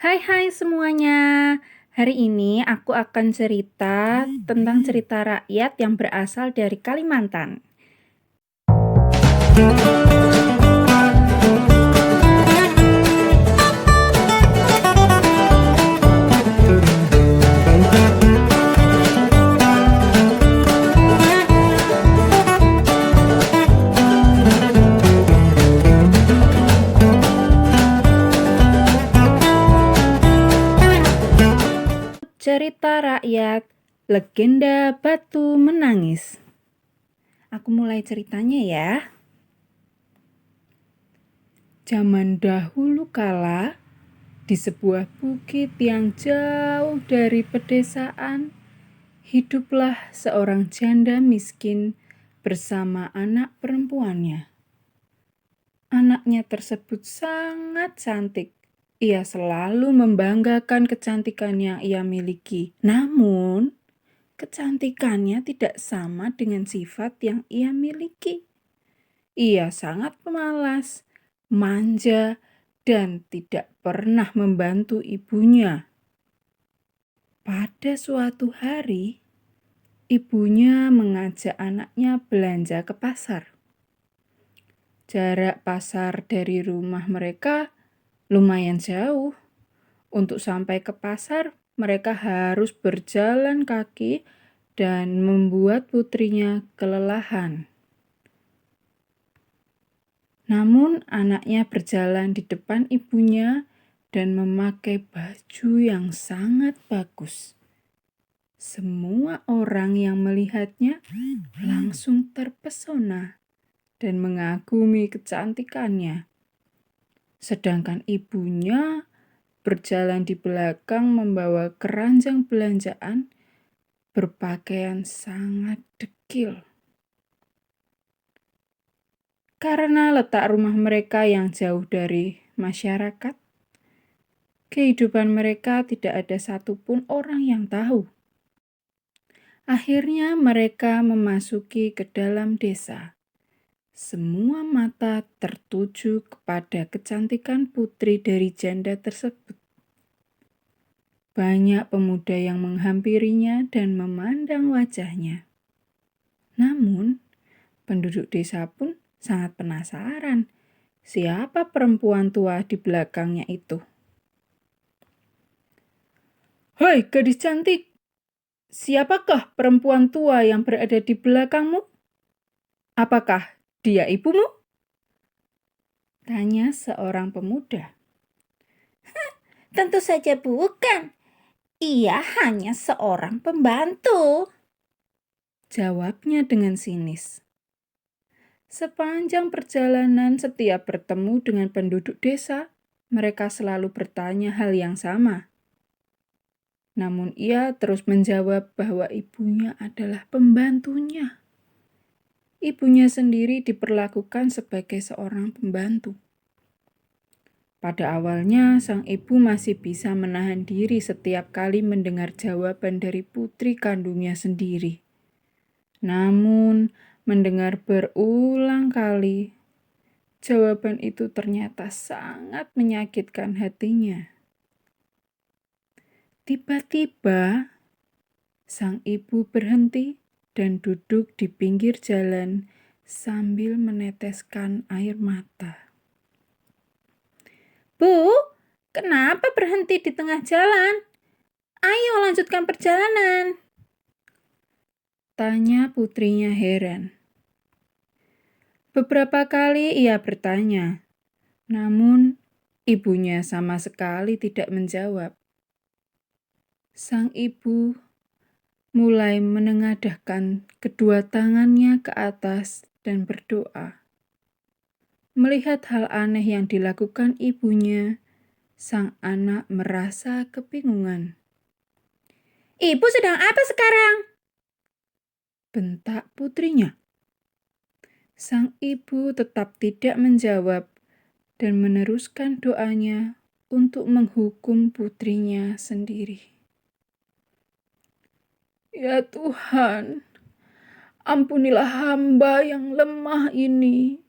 Hai semuanya. Hari ini aku akan cerita tentang cerita rakyat yang berasal dari Kalimantan. Cerita rakyat Legenda Batu Menangis. Aku mulai ceritanya ya. Zaman dahulu kala, di sebuah bukit yang jauh dari pedesaan, hiduplah seorang janda miskin bersama anak perempuannya. Anaknya tersebut sangat cantik. Ia selalu membanggakan kecantikan yang ia miliki. Namun, kecantikannya tidak sama dengan sifat yang ia miliki. Ia sangat pemalas, manja, dan tidak pernah membantu ibunya. Pada suatu hari, ibunya mengajak anaknya belanja ke pasar. Jarak pasar dari rumah mereka lumayan jauh. Untuk sampai ke pasar, mereka harus berjalan kaki dan membuat putrinya kelelahan. Namun anaknya berjalan di depan ibunya dan memakai baju yang sangat bagus. Semua orang yang melihatnya langsung terpesona dan mengagumi kecantikannya. Sedangkan ibunya berjalan di belakang membawa keranjang belanjaan berpakaian sangat dekil. Karena letak rumah mereka yang jauh dari masyarakat, kehidupan mereka tidak ada satupun orang yang tahu. Akhirnya mereka memasuki ke dalam desa. Semua mata tertuju kepada kecantikan putri dari janda tersebut. Banyak pemuda yang menghampirinya dan memandang wajahnya. Namun, penduduk desa pun sangat penasaran siapa perempuan tua di belakangnya itu. "Hai gadis cantik, siapakah perempuan tua yang berada di belakangmu? Apakah dia ibumu?" tanya seorang pemuda. Tentu saja bukan. Ia hanya seorang pembantu, jawabnya dengan sinis. Sepanjang perjalanan, setiap bertemu dengan penduduk desa, mereka selalu bertanya hal yang sama. Namun ia terus menjawab bahwa ibunya adalah pembantunya. Ibunya sendiri diperlakukan sebagai seorang pembantu. Pada awalnya, sang ibu masih bisa menahan diri setiap kali mendengar jawaban dari putri kandungnya sendiri. Namun, mendengar berulang kali, jawaban itu ternyata sangat menyakitkan hatinya. Tiba-tiba, sang ibu berhenti dan duduk di pinggir jalan sambil meneteskan air mata. Bu. Kenapa berhenti di tengah jalan? Ayo lanjutkan perjalanan, tanya putrinya heran. Beberapa kali ia bertanya, namun ibunya sama sekali tidak menjawab. Sang ibu mulai menengadahkan kedua tangannya ke atas dan berdoa. Melihat hal aneh yang dilakukan ibunya, sang anak merasa kebingungan. Ibu sedang apa sekarang? Bentak putrinya. Sang ibu tetap tidak menjawab dan meneruskan doanya untuk menghukum putrinya sendiri. Ya Tuhan, ampunilah hamba yang lemah ini.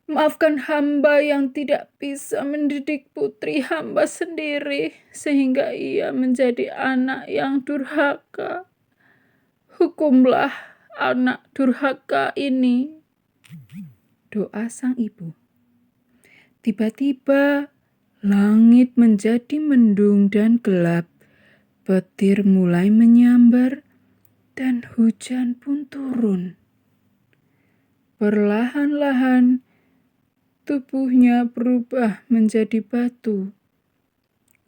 Maafkan hamba yang tidak bisa mendidik putri hamba sendiri, sehingga ia menjadi anak yang durhaka. Hukumlah anak durhaka ini. Doa sang ibu. Tiba-tiba langit menjadi mendung dan gelap. Petir mulai menyambar dan hujan pun turun. Perlahan-lahan tubuhnya berubah menjadi batu.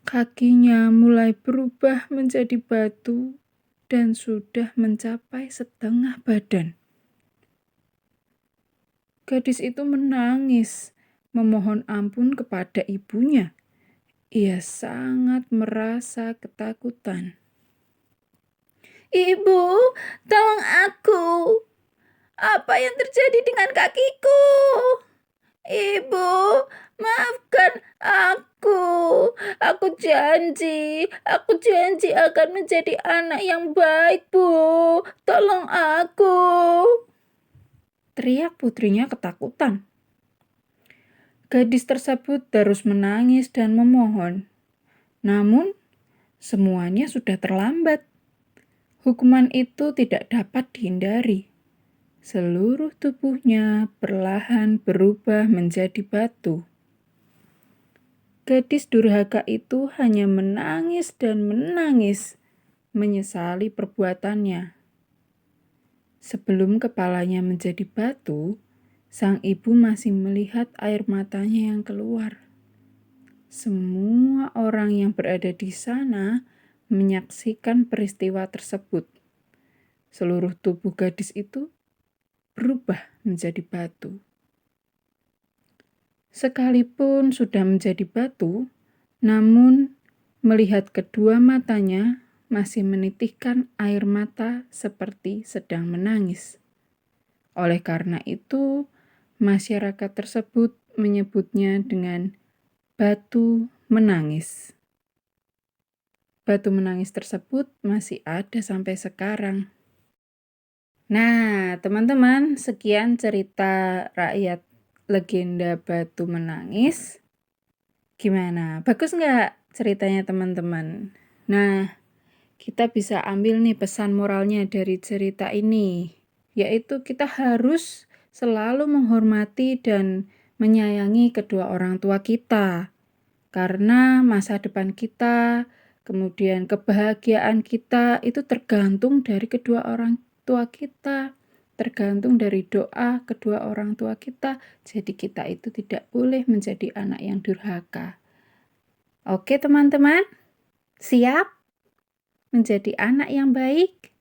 Kakinya mulai berubah menjadi batu dan sudah mencapai setengah badan. Gadis itu menangis, memohon ampun kepada ibunya. Ia sangat merasa ketakutan. Ibu, tolong aku. Apa yang terjadi dengan kakiku? Ibu, maafkan aku. Aku janji akan menjadi anak yang baik, Bu. Tolong aku. Teriak putrinya ketakutan. Gadis tersebut terus menangis dan memohon. Namun, semuanya sudah terlambat. Hukuman itu tidak dapat dihindari. Seluruh tubuhnya perlahan berubah menjadi batu. Gadis durhaka itu hanya menangis dan menangis, menyesali perbuatannya. Sebelum kepalanya menjadi batu, sang ibu masih melihat air matanya yang keluar. Semua orang yang berada di sana menyaksikan peristiwa tersebut. Seluruh tubuh gadis itu berubah menjadi batu. Sekalipun sudah menjadi batu, namun melihat kedua matanya masih menitihkan air mata seperti sedang menangis. Oleh karena itu, masyarakat tersebut menyebutnya dengan batu menangis. Batu menangis tersebut masih ada sampai sekarang. Nah, teman-teman, sekian cerita rakyat legenda batu menangis. Gimana? Bagus nggak ceritanya, teman-teman? Nah, kita bisa ambil nih pesan moralnya dari cerita ini, yaitu kita harus selalu menghormati dan menyayangi kedua orang tua kita. Karena masa depan kita, kemudian kebahagiaan kita itu tergantung dari kedua orang tua kita, tergantung dari doa kedua orang tua kita. Jadi kita itu tidak boleh menjadi anak yang durhaka. Oke teman-teman, siap menjadi anak yang baik?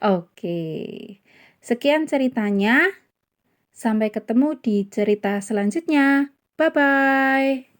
Oke, sekian ceritanya. Sampai ketemu di cerita selanjutnya. Bye-bye.